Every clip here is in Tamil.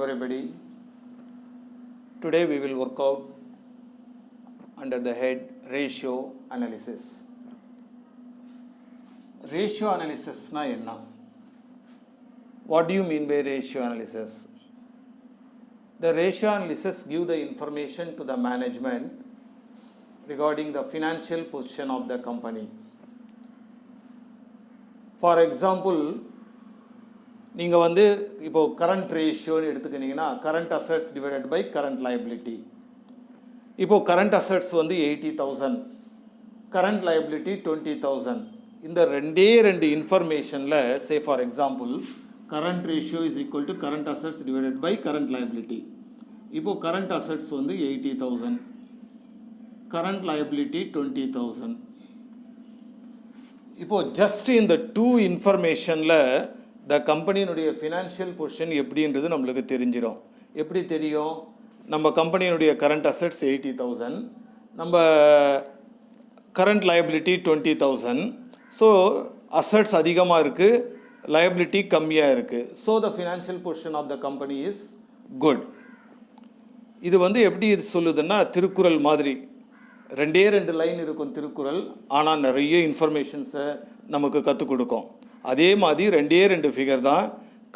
Everybody, today we will work out under the head ratio analysis. Ratio analysis na enna? What do you mean by ratio analysis? The ratio analysis give the information to the management regarding the financial position of the company. For example, நீங்கள் வந்து இப்போ கரண்ட் ரேஷியோன்னு எடுத்துக்கிட்டிங்கன்னா current assets divided by current liability. இப்போது கரண்ட் அசட்ஸ் வந்து 80,000, கரண்ட் லைபிலிட்டி 20,000. இந்த ரெண்டு இன்ஃபர்மேஷனில் say for example current ratio is equal to current assets divided by current liability. இப்போது கரண்ட் அசட்ஸ் வந்து 80,000, கரண்ட் லைபிலிட்டி 20,000. இப்போது ஜஸ்ட் இந்த டூ இன்ஃபர்மேஷனில் த கம்பெனியினுடைய ஃபினான்ஷியல் பொசிஷன் எப்படின்றது நம்மளுக்கு தெரிஞ்சிடும். எப்படி தெரியும்? நம்ம கம்பெனியினுடைய கரண்ட் அசட்ஸ் 80,000, நம்ம கரண்ட் லைபிலிட்டி 20,000. ஸோ அசட்ஸ் அதிகமாக இருக்குது, லைபிலிட்டி கம்மியாக இருக்குது. So the financial position of the company is good. இது வந்து எப்படி சொல்லுதுன்னா திருக்குறள் மாதிரி ரெண்டு லைன் இருக்கும் திருக்குறள், ஆனால் நிறைய இன்ஃபர்மேஷன்ஸை நமக்கு கற்றுக் கொடுக்கும். அதே மாதிரி ரெண்டு ஃபிகர் தான்.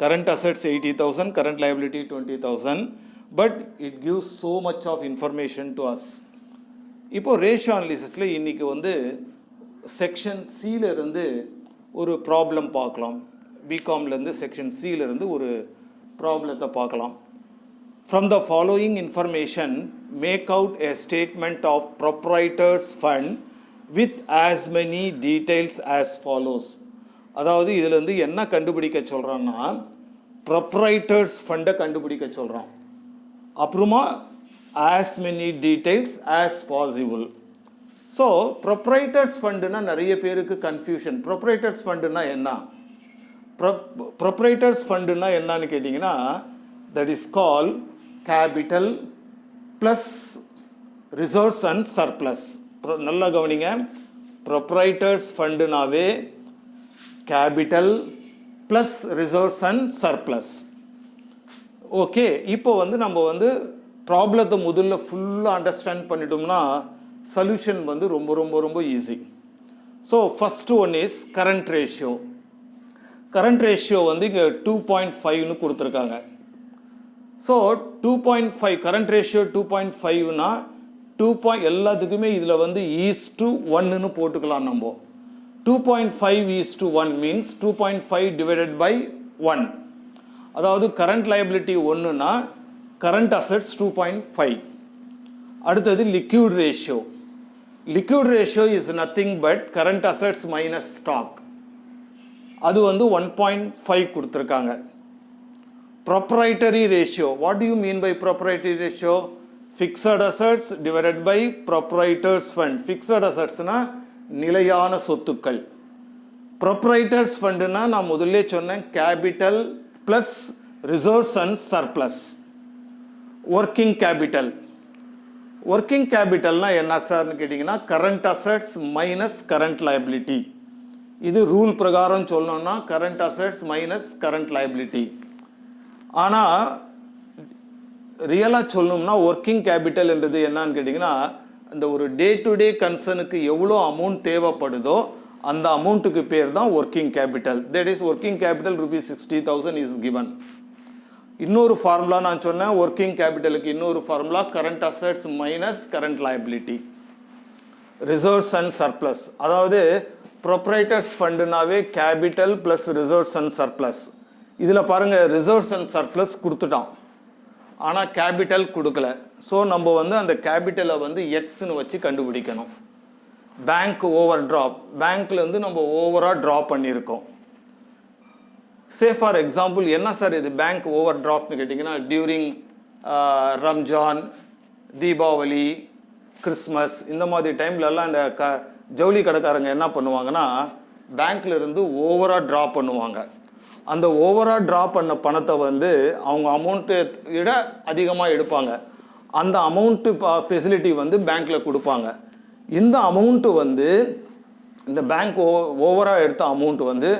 Current assets 80,000, current liability 20,000, but it gives so much of information to us. இப்போது ரேஷியோ அனாலிசிஸில் இன்றைக்கி வந்து செக்ஷன் சியிலிருந்து ஒரு ப்ராப்ளம் பார்க்கலாம். பிகாம்லேருந்து செக்ஷன் சியிலிருந்து ஒரு ப்ராப்ளத்தை பார்க்கலாம். From the following information, make out a statement of proprietor's fund with as many details as follows. அதாவது இதிலேருந்து என்ன கண்டுபிடிக்க சொல்கிறான்னா ப்ரொப்ரைட்டர்ஸ் ஃபண்டை கண்டுபிடிக்க சொல்கிறான். அப்புறமா as many details as possible. So proprietors ஃபண்டுனா நிறைய பேருக்கு கன்ஃபியூஷன். ப்ரொப்ரைட்டர்ஸ் ஃபண்டுனா என்ன? ப்ரொப்ரைட்டர்ஸ் ஃபண்டுனா என்னன்னு கேட்டிங்கன்னா that is call capital plus reserves and surplus. நல்லா கவனிங்க, ப்ரொப்ரைட்டர்ஸ் ஃபண்டுனாவே capital plus reserves and surplus. Okay, இப்போ வந்து நம்ம வந்து ப்ராப்ளத்தை முதல்ல ஃபுல்லாக அண்டர்ஸ்டாண்ட் பண்ணிட்டோம்னா சொல்யூஷன் வந்து ரொம்ப ரொம்ப ரொம்ப easy. So first one is current ratio. Current ratio வந்து இங்கே 2.5ன்னு கொடுத்துருக்காங்க. ஸோ 2.5 கரண்ட் ரேஷியோ 2.5னா எல்லாத்துக்குமே இதில் வந்து ஈஸ்/1ன்னு போட்டுக்கலாம். நம்ம 2.5 ஈஸ்/1 மீன்ஸ் 2.5 டிவைடட் பை 1. அதாவது கரண்ட் லைபிலிட்டி 1னா கரண்ட் அசட்ஸ் 2.5. அடுத்தது liquid ratio. Liquid ratio is nothing but current assets minus stock. அது வந்து 1.5 கொடுத்துருக்காங்க. Proprietary ratio. What do you mean by proprietary ratio? Fixed assets divided by proprietors fund. Fixed assets na நிலையான சொத்துக்கள். Proprietors fund na நான் முதல்ல சொன்னேன் capital plus reserves and surplus. Working capital. Working capital na என்ன சார்னு கேட்டிங்கன்னா current assets minus current liability. இது ரூல் பிரகாரம் சொல்லணும்னா current assets minus current liability. ஆனால் ரியலாக சொல்லணும்னா ஒர்க்கிங் கேபிட்டல் என்றது என்னன்னு கேட்டிங்கன்னா இந்த ஒரு டே டு டே கன்சர்னுக்கு எவ்வளோ அமௌண்ட் தேவைப்படுதோ அந்த அமௌண்ட்டுக்கு பேர் தான் working capital. That is working capital ₹60,000 is given. இன்னொரு ஃபார்முலா நான் சொன்னேன் ஒர்க்கிங் கேபிட்டலுக்கு இன்னொரு formula current assets minus current liability reserves and surplus. அதாவது ப்ரொப்ரைட்டர்ஸ் ஃபண்டுனாவே capital plus reserves and surplus. இதில் பாருங்கள் ரிசர்வ்ஸ் அண்ட் சர்ப்ளஸ் கொடுத்துட்டான், ஆனால் கேபிட்டல் கொடுக்கல. ஸோ நம்ம வந்து அந்த கேபிட்டலை வந்து எக்ஸ்ன்னு வச்சு கண்டுபிடிக்கணும். பேங்க் ஓவர் ட்ராப், பேங்க்லேருந்து நம்ம ஓவராக ட்ரா பண்ணியிருக்கோம். சே ஃபார் எக்ஸாம்பிள் என்ன சார் இது பேங்க் ஓவர் ட்ராப்னு கேட்டிங்கன்னா டியூரிங் ரம்ஜான், தீபாவளி, கிறிஸ்மஸ் இந்த மாதிரி டைம்லலாம் இந்த ஜவுளி கடைக்காரங்க என்ன பண்ணுவாங்கன்னா பேங்க்லேருந்து ஓவராக ட்ரா பண்ணுவாங்க. அந்த ஓவராக ட்ரா பண்ண பணத்தை வந்து அவங்க அமௌண்ட்டு விட அதிகமாக எடுப்பாங்க. அந்த அமௌண்ட்டு ஃபெசிலிட்டி வந்து பேங்க்கில் கொடுப்பாங்க. இந்த அமௌண்ட்டு வந்து இந்த பேங்க் ஓவராக எடுத்த அமௌண்ட்டு வந்து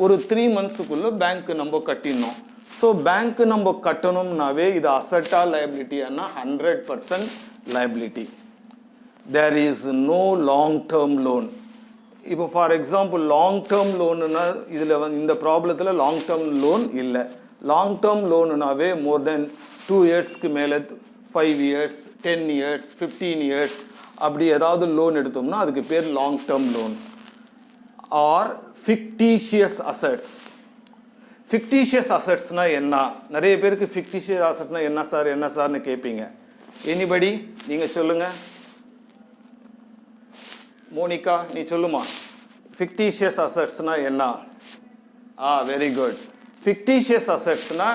ஒரு 3 monthsக்குள்ளே பேங்க்கு நம்ம கட்டிடணும். ஸோ பேங்க்கு நம்ம கட்டணும்னாவே இது அசட்டா லைபிலிட்டியானா 100% liability. There is no long term loan. இப்போ ஃபார் எக்ஸாம்பிள் லாங் டேர்ம் லோனுன்னா இதில் வந்து இந்த ப்ராப்ளத்தில் லாங் டேர்ம் லோன் இல்லை. லாங் டேர்ம் லோனுனாவே மோர் தென் 2 இயர்ஸ்க்கு மேலே 5 இயர்ஸ் 10 இயர்ஸ் 15 இயர்ஸ் அப்படி ஏதாவது லோன் எடுத்தோம்னா அதுக்கு பேர் long term loan. Or fictitious assets. Fictitious அசட்ஸ்னா என்ன? நிறைய பேருக்கு ஃபிக்டிஷியஸ் அசட்னா என்ன சார்னு கேட்பீங்க. எனிபடி நீங்கள் சொல்லுங்கள். மோனிகா நீ சொல்லுமா, ஃபிக்டிஷியஸ் அசட்ஸ்னா என்ன? Very good. ஃபிக்டிஷியஸ் அசட்ஸ்னா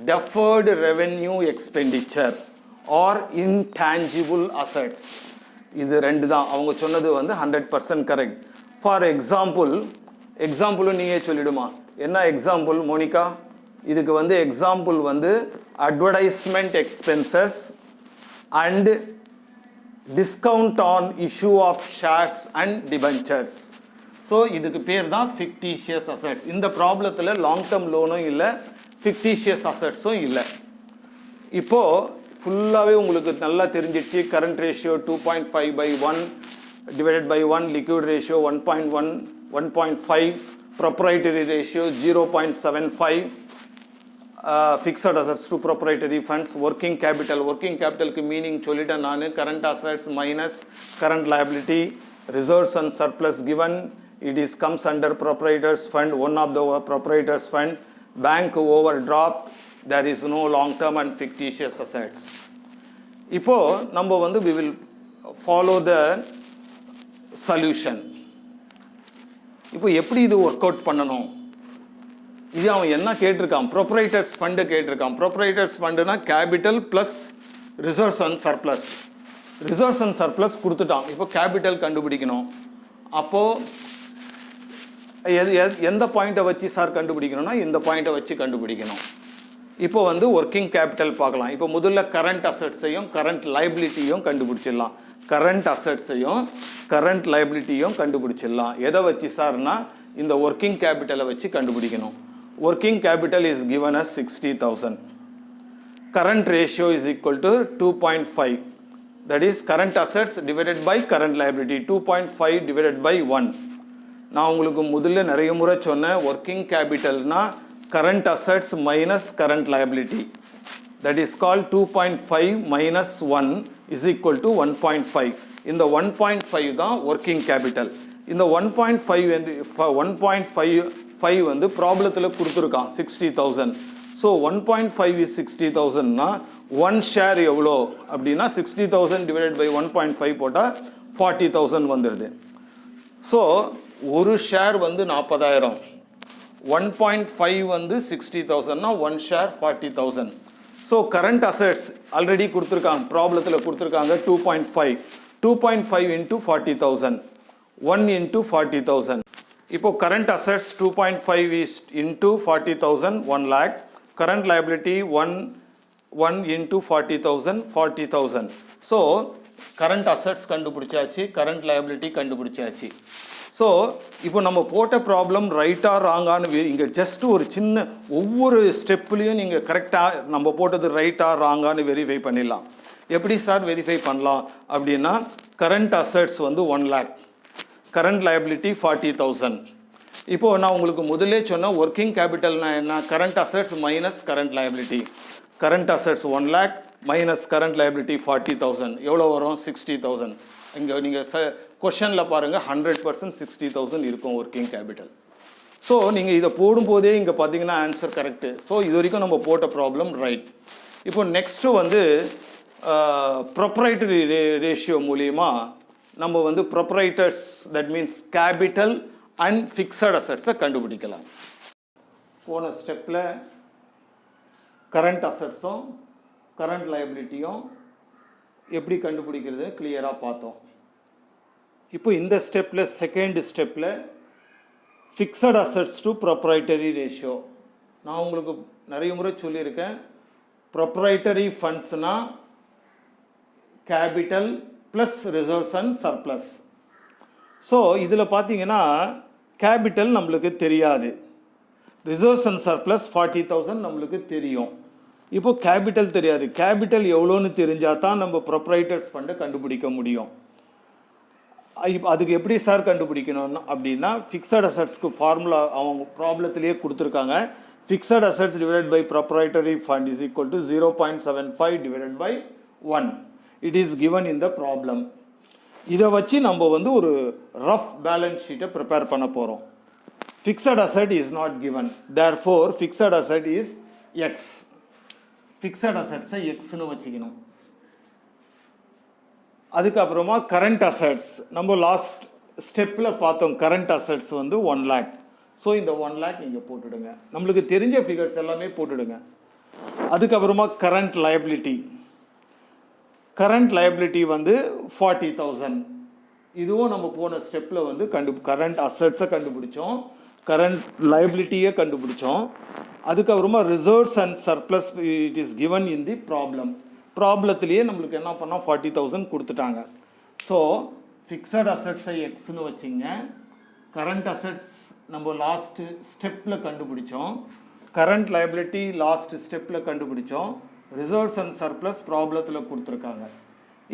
deferred revenue expenditure or intangible assets. இது ரெண்டு தான். அவங்க சொன்னது வந்து 100% கரெக்ட். ஃபார் எக்ஸாம்பிளும் நீயே சொல்லிடுமா. என்ன எக்ஸாம்பிள் மோனிகா? இதுக்கு வந்து எக்ஸாம்பிள் வந்து advertisement expenses and discount on issue of shares and debentures. So இதுக்கு பேர் தான் ஃபிக்டிஷியஸ் அசட்ஸ். இந்த ப்ராப்ளத்தில் லாங் டேர்ம் லோனும் இல்லை, ஃபிக்டிஷியஸ் அசட்ஸும் இல்லை. இப்போது ஃபுல்லாகவே உங்களுக்கு நல்லா தெரிஞ்சிடுச்சு. Current ratio 2.5/1 divided by 1, liquid ratio 1.1, 1.5, proprietary ratio 0.75, fixed assets to proprietary funds, working கேபிட்டலுக்கு மீனிங் சொல்லிட்டேன் நான். Current assets minus current liability, reserves and surplus given, it is comes under proprietors fund, one of the proprietors fund, bank overdraft, there is no long term and fictitious assets. இப்போ நம்ம வந்து we will follow the solution. இப்போ எப்படி இது ஒர்க் அவுட் பண்ணணும்? இது அவன் என்ன கேட்டிருக்கான்? ப்ரொப்ரைட்டர்ஸ் ஃபண்டு கேட்டிருக்கான். ப்ரொப்ரைட்டர்ஸ் ஃபண்டுனா capital plus reserves and surplus. Reserves and surplus கொடுத்துட்டான். இப்போ கேபிட்டல் கண்டுபிடிக்கணும். அப்போது எந்த பாயிண்ட்டை வச்சு சார் கண்டுபிடிக்கணும்னா இந்த பாயிண்ட்டை வச்சு கண்டுபிடிக்கணும். இப்போ வந்து ஒர்க்கிங் கேபிட்டல் பார்க்கலாம். இப்போ முதல்ல கரண்ட் அசட்ஸையும் கரண்ட் லைபிலிட்டியும் கண்டுபிடிச்சிடலாம். கரண்ட் அசட்ஸையும் கரண்ட் லைபிலிட்டியும் கண்டுபிடிச்சிடலாம். எதை வச்சு சார்னா இந்த ஒர்க்கிங் கேபிட்டலை வச்சு கண்டுபிடிக்கணும். Working capital is given as 60,000. Current ratio is equal to 2.5. That is current assets divided by current liability. 2.5 divided by 1. நான் உங்களுக்கு முதல்ல நிறைய முறை சொன்னேன், ஒர்க்கிங் கேபிட்டல்னா current assets minus current liability. That is called 2.5 minus 1 is equal to 1.5. இந்த 1.5 தான் ஒர்க்கிங் கேபிட்டல். இந்த 1.5 வந்து ப்ராப்ளத்தில் கொடுத்துருக்கான் 60,000. ஸோ 1.5 is 60,000னா 1 ஷேர் எவ்வளோ அப்படின்னா 60,000 டிவைடட் பை 1.5 போட்டால் 40,000 வந்துடுது. ஸோ ஒரு ஷேர் வந்து 40,000, 1.5 வந்து 60,000னா 1 share 40,000. So current assets already கொடுத்துருக்காங்க, ப்ராப்ளத்தில் கொடுத்துருக்காங்க 2.5. 2.5 into 40,000, 1 into 40,000. இப்போ current assets 2.5 is into 40,000, 1 lakh. Current liability 1 into 40,000, 40,000. So current assets கண்டுபிடிச்சாச்சு, current liability கண்டுபிடிச்சாச்சு. ஸோ இப்போ நம்ம போட்ட ப்ராப்ளம் ரைட்டாக ராங்கான்னு இங்கே ஜஸ்ட் ஒரு சின்ன ஒவ்வொரு ஸ்டெப்லேயும் நீங்கள் கரெக்டாக நம்ம போட்டது ரைட்டாக ராங்கான்னு வெரிஃபை பண்ணிடலாம். எப்படி சார் வெரிஃபை பண்ணலாம் அப்படின்னா, கரண்ட் அசட்ஸ் வந்து 1 lakh, கரண்ட் லைபிலிட்டி 40,000. இப்போது நான் உங்களுக்கு முதலே சொன்ன ஒர்க்கிங் கேபிட்டல்னா என்ன? Current assets minus current liability. Current assets 1 lakh minus current liability 40,000 எவ்வளோ வரும்? 60,000. இங்கே நீங்கள் கொஷனில் பாருங்கள் 100% 60,000 இருக்கும் ஒர்க்கிங் கேபிட்டல். ஸோ நீங்கள் இதை போடும்போதே இங்கே பார்த்தீங்கன்னா ஆன்சர் கரெக்டு. ஸோ இது வரைக்கும் நம்ம போட்ட ப்ராப்ளம் ரைட். இப்போ நெக்ஸ்ட்டு வந்து ப்ரொப்ரைட்டரி ரேஷியோ மூலிமா நம்ம வந்து proprietors that means capital and fixed அசட்ஸை கண்டுபிடிக்கலாம். போன ஸ்டெப்பில் கரண்ட் அசட்ஸும் கரண்ட் லைபிலிட்டியும் எப்படி கண்டுபிடிக்கிறது கிளியராக பார்த்தோம். இப்போ இந்த ஸ்டெப்பில் செகண்ட் ஸ்டெப்பில் fixed assets to proprietary ratio. நான் உங்களுக்கு நிறைய முறை சொல்லியிருக்கேன், ப்ரொப்ரைட்டரி ஃபண்ட்ஸ்னால் capital plus reserves and surplus. So இதில் பார்த்தீங்கன்னா கேபிட்டல் நம்மளுக்கு தெரியாது, ரிசர்வ்ஸ் அண்ட் சர்ப்ளஸ் 40,000 நம்மளுக்கு தெரியும். இப்போ கேபிட்டல் தெரியாது. கேபிட்டல் எவ்வளோன்னு தெரிஞ்சால் தான் நம்ம ப்ரொப்ரைட்டர்ஸ் ஃபண்டை கண்டுபிடிக்க முடியும். அதுக்கு எப்படி சார் கண்டுபிடிக்கணும்னு அப்படின்னா, ஃபிக்ஸட் அசட்ஸ்க்கு ஃபார்முலா அவங்க ப்ராப்ளத்திலேயே கொடுத்துருக்காங்க. Fixed assets divided by proprietary fund is equal to 0.75 divided by 1. It is given in the problem. இதை வச்சு நம்ம வந்து ஒரு ரஃப் பேலன்ஸ் ஷீட்டை ப்ரிப்பேர் பண்ண போகிறோம். Fixed asset is not given, therefore fixed asset is x. Fixed அசட்ஸை எக்ஸ்னு வச்சுக்கணும். அதுக்கப்புறமா கரண்ட் அசட்ஸ் நம்ம லாஸ்ட் ஸ்டெப்பில் பார்த்தோம். கரண்ட் அசட்ஸ் வந்து 1 lakh. ஸோ இந்த 1 lakh இங்கே போட்டுடுங்க. நம்மளுக்கு தெரிஞ்ச ஃபிகர்ஸ் எல்லாமே போட்டுடுங்க. அதுக்கப்புறமா கரண்ட் லயபிலிட்டி. கரண்ட் லயபிலிட்டி வந்து 40,000. இதுவும் நம்ம போன ஸ்டெப்பில் வந்து கரண்ட் அசட்ஸை கண்டுபிடிச்சோம், கரண்ட் லயபிலிட்டியை கண்டுபிடிச்சோம். அதுக்கப்புறமா reserves and surplus it is given in the problem. ப்ராப்ளத்திலேயே நம்மளுக்கு என்ன பண்ணால் 40,000 கொடுத்துட்டாங்க. ஸோ ஃபிக்ஸட் அசட்ஸை எக்ஸ்னு வச்சிங்க. கரண்ட் அசட்ஸ் நம்ம லாஸ்ட்டு ஸ்டெப்பில் கண்டுபிடிச்சோம், கரண்ட் லயபிலிட்டி லாஸ்ட் ஸ்டெப்பில் கண்டுபிடிச்சோம், ரிசர்வ்ஸ் அண்ட் சர்ப்ளஸ் ப்ராப்ளத்தில் கொடுத்துருக்காங்க.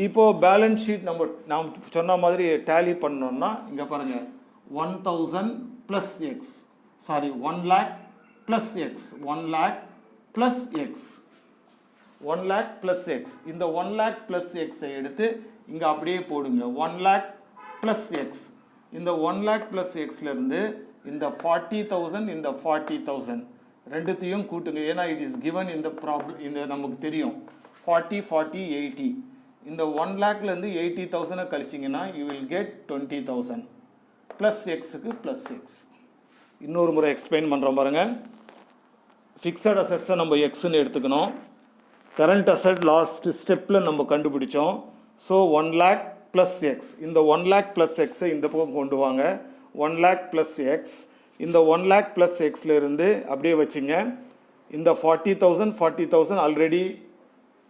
இப்போது பேலன்ஸ் ஷீட் நாம் சொன்ன மாதிரி டேலி பண்ணோம்னா இங்கே பாருங்கள், 1,000 plus X, sorry 1 lakh plus X, 1 lakh plus X, 1 lakh plus X. இந்த 1 lakh ப்ளஸ் எக்ஸை எடுத்து இங்கே அப்படியே போடுங்க. 1 lakh ப்ளஸ் எக்ஸ். இந்த 1 lakh ப்ளஸ் எக்ஸ்லேருந்து இந்த 40,000 இந்த 40,000 ரெண்டுத்தையும் கூட்டுங்க. ஏன்னா இட் இஸ் கிவன் இந்த ப்ராப்ளம். இந்த நமக்கு தெரியும் 40 40 80. இந்த 1 lakhலேருந்து 80,000 கழிச்சிங்கன்னா யூ வில் கெட் 20,000 ப்ளஸ் எக்ஸுக்கு ப்ளஸ் எக்ஸ். இன்னொரு முறை எக்ஸ்பிளைன் பண்ணுறோம் பாருங்கள். ஃபிக்ஸட் அசட்ஸை நம்ம எக்ஸ்ன்னு எடுத்துக்கணும். கரண்ட் அசட் லாஸ்ட் ஸ்டெப்பில் நம்ம கண்டுபிடிச்சோம். So 1 lakh plus X. இந்த 1 lakh ப்ளஸ் எக்ஸை இந்த பக்கம் கொண்டு வாங்க. 1 lakh ப்ளஸ் எக்ஸ். இந்த 1 lakh ப்ளஸ் எக்ஸ்லேருந்து அப்படியே வச்சுங்க. இந்த 40,000 ஆல்ரெடி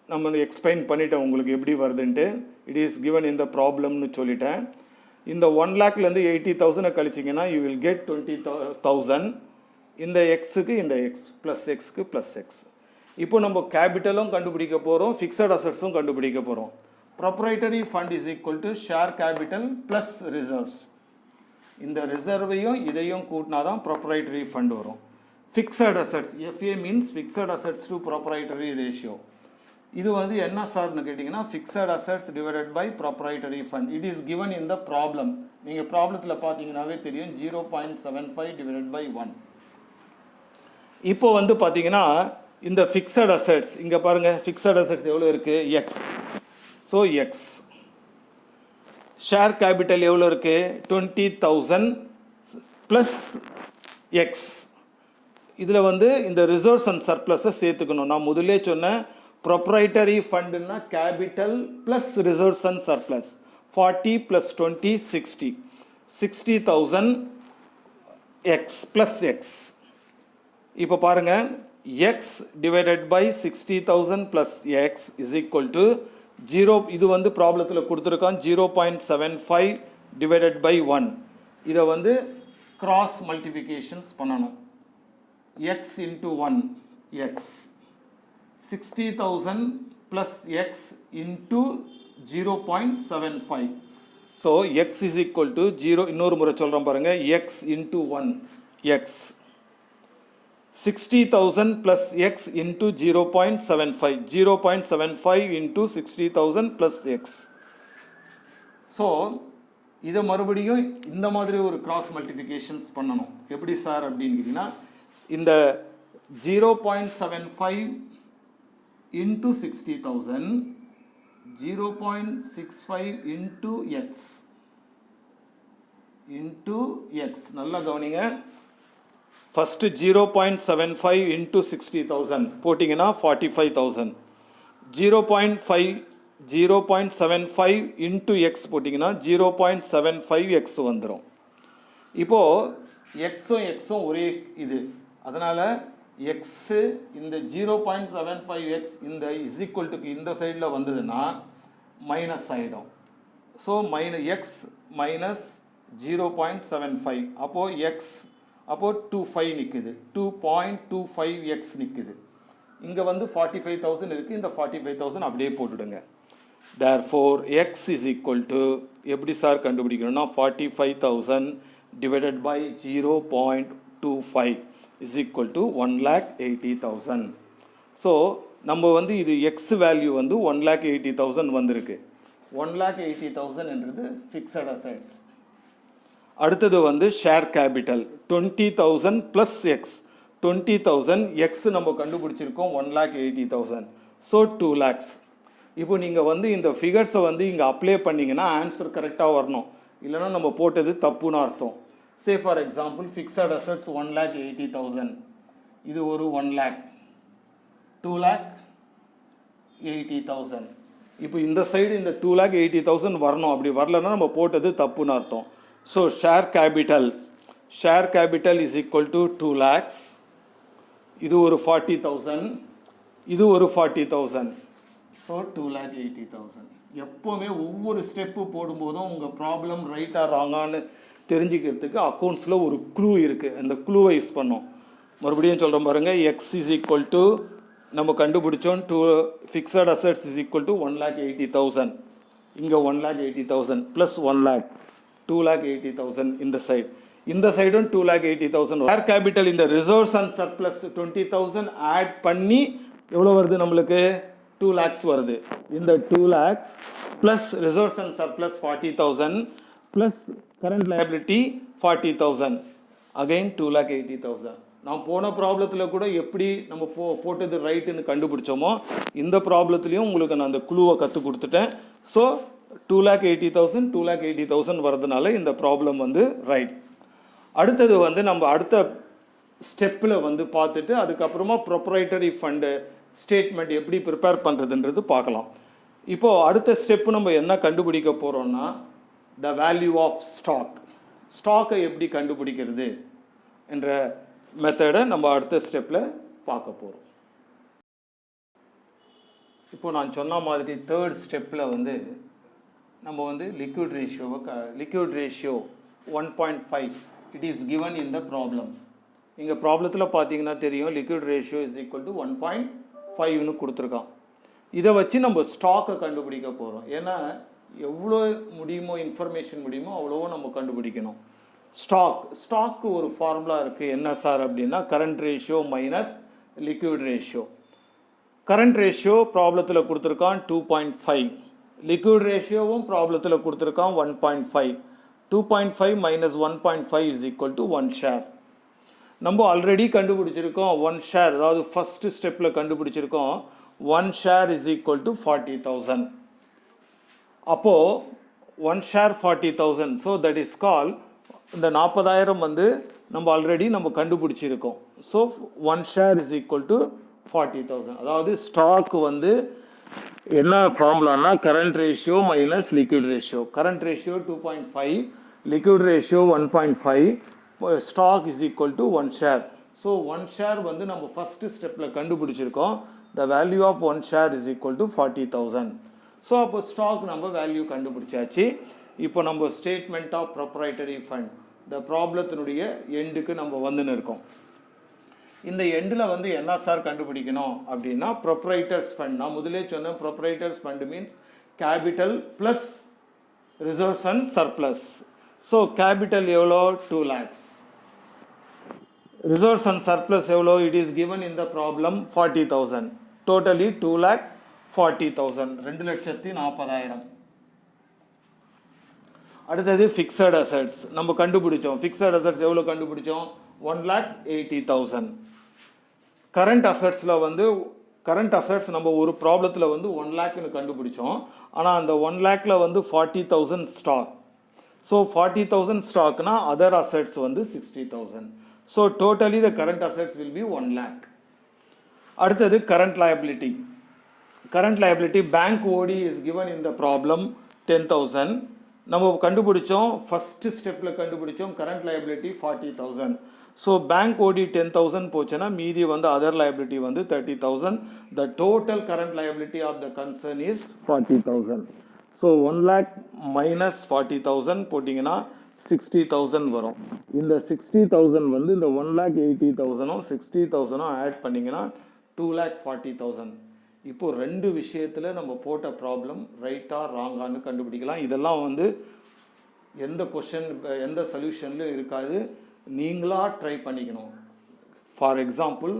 நம்ம எக்ஸ்பிளைன் பண்ணிட்டேன் உங்களுக்கு எப்படி வருதுன்ட்டு. இட் இஸ் கிவன் இந்த ப்ராப்ளம்னு சொல்லிட்டேன். இந்த 1 lakhலேருந்து 80,000 கழிச்சிங்கன்னா யூ வில் கெட் 20,000. இந்த எக்ஸுக்கு இந்த எக்ஸ் ப்ளஸ் எக்ஸுக்கு ப்ளஸ் எக்ஸ். இப்போ நம்ம கேபிட்டலும் கண்டுபிடிக்க போகிறோம், ஃபிக்ஸட் அசட்ஸும் கண்டுபிடிக்க போகிறோம். Proprietary fund is equal to share capital plus reserves. இந்த ரிசர்வையும் இதையும் கூட்டினா தான் ப்ரொப்ரைட்டரி ஃபண்ட் வரும். Fixed assets, FA means fixed assets to proprietary ratio. இது வந்து என்ன சார்னு கேட்டிங்கன்னா fixed assets divided by proprietary fund. It is given in the problem. நீங்கள் ப்ராப்ளத்தில் பார்த்தீங்கன்னாவே தெரியும் 0.75 டிவைடட் பை 1. இப்போ வந்து பார்த்தீங்கன்னா இந்த ஃபிக்ஸட் அசட்ஸ் இங்கே பாருங்கள், ஃபிக்ஸட் அசட்ஸ் எவ்வளோ இருக்குது? X. So X. Share capital எவ்வளோ இருக்குது? 20,000 ப்ளஸ் எக்ஸ். இதில் வந்து இந்த ரிசர்வ்ஸ் அண்ட் சர்ப்ளஸை சேர்த்துக்கணும். நான் முதலே சொன்னேன் ப்ரொப்ரைட்டரி ஃபண்டுன்னா capital plus reserves and surplus. 40 plus 20 60. 60,000 x plus x. இப்போ பாருங்கள், x divided by 60,000 plus x is equal to 0. இது வந்து ப்ராப்ளத்தில் கொடுத்துருக்கான் 0.75 டிவைடட் பை 1. இதை வந்து கிராஸ் மல்டிஃபிகேஷன்ஸ் பண்ணணும். X into 1 X, 60,000 plus X into 0.75. So X is equal to 0. இன்னொரு முறை சொல்கிறோம் பாருங்கள், X into 1 X, 60,000 plus x into 0.75. 0.75 into 60,000 plus x. So இதை மறுபடியும் இந்த மாதிரி ஒரு கிராஸ் மல்டிஃபிகேஷன்ஸ் பண்ணணும். எப்படி சார் அப்படின்னு கேட்டிங்கன்னா, இந்த 0.75 into 60,000, 0.65 into x into x. நல்லா கவனிங்க. ஃபஸ்ட்டு 0.75 into 60,000 போட்டிங்கன்னா 45,000. 0.75 into x போட்டிங்கன்னா 0.75 x வந்துடும். இப்போது எக்ஸும் ஒரே இது, அதனால் எக்ஸு இந்த 0.75x இந்த இஸ் ஈக்குவல் டுக்கு இந்த சைடில் வந்ததுன்னா மைனஸ் ஆகிடும். So X minus 0.75. அப்போது எக்ஸ் அப்போ 25 நிற்குது, 2.25x நிற்குது. இங்கே வந்து 45,000 இருக்குது, இந்த 45,000 அப்படியே போட்டுடுங்க. therefore x is equal to எப்படி சார் கண்டுபிடிக்கணும்னா 45,000 divided by 0.25 is equal to 1,80,000. So நம்ம வந்து இது எக்ஸ் வேல்யூ வந்து 1,80,000 வந்திருக்கு. 1,80,000 என்றது ஃபிக்ஸட் அசெட்ஸ். அடுத்தது வந்து share capital 20,000 plus X. 20,000 X நம்ம கண்டுபிடிச்சிருக்கோம் 1,80,000. So 2 lakhs. இப்போ நீங்கள் வந்து இந்த ஃபிகர்ஸை வந்து இங்கே அப்ளை பண்ணிங்கன்னா ஆன்சர் கரெக்டாக வரணும், இல்லைனா நம்ம போட்டது தப்புன்னு அர்த்தம். சே ஃபார் எக்ஸாம்பிள் ஃபிக்ஸட் அசெட்ஸ் 1,80,000, இது ஒரு 1 lakh, 2,80,000. இப்போ இந்த சைடு இந்த 2,80,000 வரணும், அப்படி வரலன்னா நம்ம போட்டது தப்புன்னு அர்த்தம். So share capital is equal to 2 lakhs. இது ஒரு 40,000, இது ஒரு 40,000. ஸோ 2,80,000. எப்போவுமே ஒவ்வொரு ஸ்டெப்பு போடும்போதும் உங்கள் ப்ராப்ளம் ரைட்டாக ராங்கான்னு தெரிஞ்சுக்கிறதுக்கு அக்கௌண்ட்ஸில் ஒரு க்ளூ இருக்குது, அந்த க்ளூவை யூஸ் பண்ணோம். மறுபடியும் சொல்கிறோம் பாருங்கள், எக்ஸ் இஸ் ஈக்குவல் டு நம்ம கண்டுபிடிச்சோம் fixed assets is equal to 1,80,000. இங்கே 1,80,000 ப்ளஸ் 1 lakh 2,80,000 இந்த சைடு, இந்த சைடும் 2,80,000. ஷேர் கேபிட்டல் இந்த ரிசர்வ்ஸ் அண்ட் சர்ப்ளஸ் 20,000 ஆட் பண்ணி எவ்வளோ வருது நம்மளுக்கு 2 lakhs வருது. இந்த 2 lakhs plus reserves and surplus 40,000 plus current liability 40,000 again 2,80,000. நான் போன ப்ராப்ளத்தில் கூட எப்படி நம்ம போட்டது ரைட்டுன்னு கண்டுபிடிச்சோமோ இந்த ப்ராப்ளத்துலேயும் உங்களுக்கு நான் அந்த குழுவை கற்றுக் கொடுத்துட்டேன். ஸோ 2,80,000 வரதுனால இந்த ப்ராப்ளம் வந்து ரைட். அடுத்தது வந்து நம்ம அடுத்த ஸ்டெப்பில் வந்து பார்த்துட்டு அதுக்கப்புறமா ப்ரொப்ரைட்டரி ஃபண்டு ஸ்டேட்மெண்ட் எப்படி ப்ரிப்பேர் பண்ணுறதுன்றது பார்க்கலாம். இப்போது அடுத்த ஸ்டெப்பு நம்ம என்ன கண்டுபிடிக்க போகிறோம்னா த வேல்யூ ஆஃப் ஸ்டாக்கை எப்படி கண்டுபிடிக்கிறது என்ற மெத்தடை நம்ம அடுத்த ஸ்டெப்பில் பார்க்க போகிறோம். இப்போ நான் சொன்ன மாதிரி தேர்ட் ஸ்டெப்பில் வந்து நம்ம வந்து liquid ratio 1.5 it is given in the problem. இங்கே ப்ராப்ளத்தில் பார்த்தீங்கன்னா தெரியும் liquid ratio is equal to 1.5ன்னு கொடுத்துருக்கான். இதை வச்சு நம்ம ஸ்டாக்கை கண்டுபிடிக்க போகிறோம். ஏன்னா எவ்வளோ முடியுமோ இன்ஃபர்மேஷன் முடியுமோ அவ்வளவோ நம்ம கண்டுபிடிக்கணும். ஸ்டாக்கு ஒரு ஃபார்முலா இருக்குது. என்ன சார் அப்படின்னா current ratio minus liquid ratio. Current ratio ப்ராப்ளத்தில் கொடுத்துருக்கான் 2.5, லிக்விட் ரேஷியோவும் ப்ராப்ளத்தில் கொடுத்துருக்கான் 1.5. 2.5 minus 1.5 is equal to 1 share. நம்ம ஆல்ரெடி கண்டுபிடிச்சிருக்கோம் 1 ஷேர், அதாவது ஃபஸ்ட்டு ஸ்டெப்பில் கண்டுபிடிச்சிருக்கோம் 1 ஷேர் இஸ் ஈக்குவல் டு 40,000. அப்போது 1 share 40,000. So that is call இந்த 40,000 வந்து நம்ம ஆல்ரெடி நம்ம கண்டுபிடிச்சிருக்கோம். So 1 share is equal to 40,000. அதாவது ஸ்டாக்கு வந்து என்ன ஃபார்முலானா current ratio minus liquid ratio. Current ratio 2.5, liquid ratio 1.5, stock is equal to 1 share. So 1 share வந்து நம்ம ஃபஸ்ட்டு ஸ்டெப்பில் கண்டுபிடிச்சிருக்கோம். The value of 1 share is equal to 40,000. So அப்போ ஸ்டாக் நம்ம வேல்யூ கண்டுபிடிச்சாச்சு. இப்போ நம்ம ஸ்டேட்மெண்ட் ஆஃப் ப்ரொப்ரைட்டரி ஃபண்ட் இந்த ப்ராப்ளத்தினுடைய எண்டுக்கு நம்ம வந்துன்னு இருக்கோம். இந்த எண்டில் வந்து என்ன சார் கண்டுபிடிக்கணும் அப்படின்னா ப்ரொப்ரைட்டர்ஸ் ஃபண்ட். நான் முதலே சொன்னேன் proprietors fund means capital plus reserves and surplus. So capital எவ்வளோ 2 lakhs, ரிசர்வ்ஸ் அண்ட் சர்ப்ளஸ் எவ்வளோ it is given in the problem 40,000. Totally 2,40,000, 2,40,000. அடுத்தது ஃபிக்ஸட் அசெட்ஸ் நம்ம கண்டுபிடிச்சோம். ஃபிக்ஸட் அசெட்ஸ் எவ்வளோ கண்டுபிடிச்சோம் 1,80,000. கரண்ட் அசெட்ஸில் வந்து கரண்ட் அசெட்ஸ் நம்ம ஒரு ப்ராப்ளத்தில் வந்து 1 lakhன்னு கண்டுபிடிச்சோம். ஆனால் அந்த 1 lakhல வந்து 40,000 ஸ்டாக். ஸோ 40,000 ஸ்டாக்னா அதர் அசெட்ஸ் வந்து 60,000. So totally the current assets will be 1 lakh. அடுத்தது current liability. Current liability bank ஓடி is given in the problem 10,000. நம்ம கண்டுபிடிச்சோம் ஃபஸ்ட்டு ஸ்டெப்பில் கண்டுபிடிச்சோம் கரண்ட் லயபிலிட்டி 40,000. ஸோ பேங்க் ஓடி 10,000 போச்சுன்னா மீதி வந்து அதர் லயபிலிட்டி வந்து 30,000. The total current liability of the concern is 40,000. So 1 lakh minus 40,000 போட்டிங்கன்னா 60,000 வரும். இந்த 60,000 வந்து இந்த 1,80,000 60,000 ஆட் பண்ணிங்கன்னா 2,40,000. இப்போ ரெண்டு விஷயத்தில் நம்ம போட்ட ப்ராப்ளம் ரைட்டா ராங்கான்னு கண்டுபிடிக்கலாம். இதெல்லாம் வந்து எந்த கொஷன் எந்த சொல்யூஷன்லையும் இருக்காது, நீங்களாக ட்ரை பண்ணிக்கணும். ஃபார் எக்ஸாம்பிள்,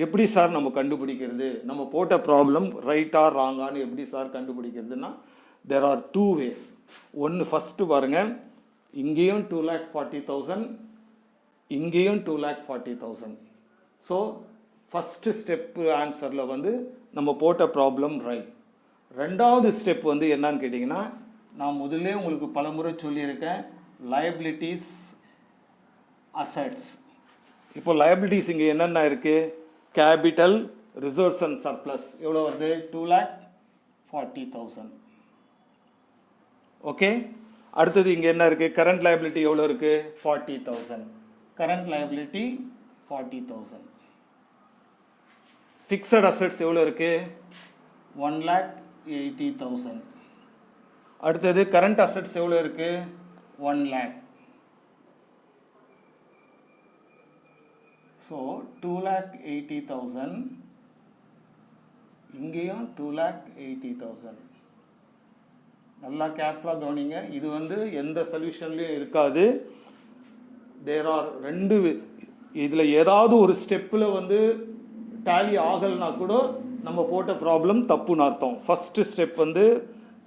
எப்படி சார் நம்ம கண்டுபிடிக்கிறது, நம்ம போட்ட ப்ராப்ளம் ரைட்டா ராங்கான்னு எப்படி சார் கண்டுபிடிக்கிறதுனா, there are two ways. ஒன்று ஃபஸ்ட்டு பாருங்கள், இங்கேயும் 2,40,000, இங்கேயும் 2,40,000. ஸோ ஃபஸ்ட்டு ஸ்டெப்பு ஆன்சரில் வந்து நம்ம போட்ட ப்ராப்ளம் ரைட். ரெண்டாவது ஸ்டெப் வந்து என்னன்னு கேட்டிங்கன்னா, நான் முதல்ல உங்களுக்கு பல முறை சொல்லியிருக்கேன், liabilities assets. இப்போ liabilities இங்கே என்னென்ன இருக்குது, கேபிட்டல், ரிசர்வ்ஸ் அண்ட் சர்ப்ளஸ் எவ்வளோ வருது, 2,40,000. ஓகே, அடுத்தது இங்கே என்ன இருக்குது, கரண்ட் liability எவ்வளோ இருக்குது, 40,000. Current liability 40,000. ஃபிக்ஸட் அசெட்ஸ் எவ்வளோ இருக்குது, 1,80,000. அடுத்தது கரண்ட் அசெட்ஸ் எவ்வளோ இருக்குது, 1 lakh. ஸோ 2,80,000, இங்கேயும் 2,80,000. நல்லா கேர்ஃபுல்லாக கவனிங்க, இது வந்து எந்த சொல்யூஷன்லேயும் இருக்காது. தேர் ஆர் ரெண்டு, இதில் ஏதாவது ஒரு ஸ்டெப்பில் வந்து டேலி ஆகலைனா கூட நம்ம போட்ட ப்ராப்ளம் தப்புன்னு அர்த்தம். ஃபஸ்ட்டு ஸ்டெப் வந்து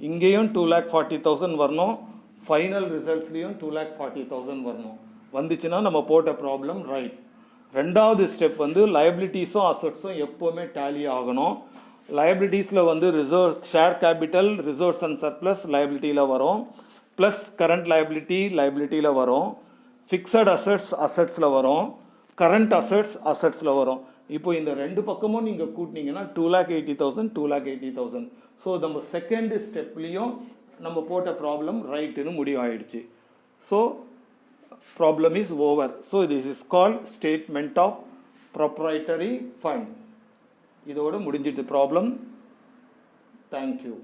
இங்கேயும் 2,40,000 வரணும், ஃபைனல் ரிசல்ட்ஸ்லேயும் 2,40,000 வரணும். வந்துச்சுன்னா நம்ம போட்ட ப்ராப்ளம் ரைட். ரெண்டாவது ஸ்டெப் வந்து லைபிலிட்டிஸும் அசட்ஸும் எப்போவுமே டேலி ஆகணும். லைபிலிட்டிஸில் வந்து reserve, share capital, reserves and surplus லைபிலிட்டியில் வரும், ப்ளஸ் கரண்ட் லைபிலிட்டியில் வரும், ஃபிக்ஸட் அசட்ஸ் அசட்ஸில் வரும், கரண்ட் அசட்ஸ் அசட்ஸில் வரும். இப்போ இந்த ரெண்டு பக்கமும் நீங்கள் கூட்டினீங்கன்னா 2,80,000 2,80,000. ஸோ நம்ம செகண்ட் ஸ்டெப்லேயும் நம்ம போட்ட ப்ராப்ளம் ரைட்டுன்னு முடிவாயிடுச்சு. So problem is over. So this is called statement of proprietary fund. இதோடு முடிஞ்சிட்டு ப்ராப்ளம். தேங்க்யூ.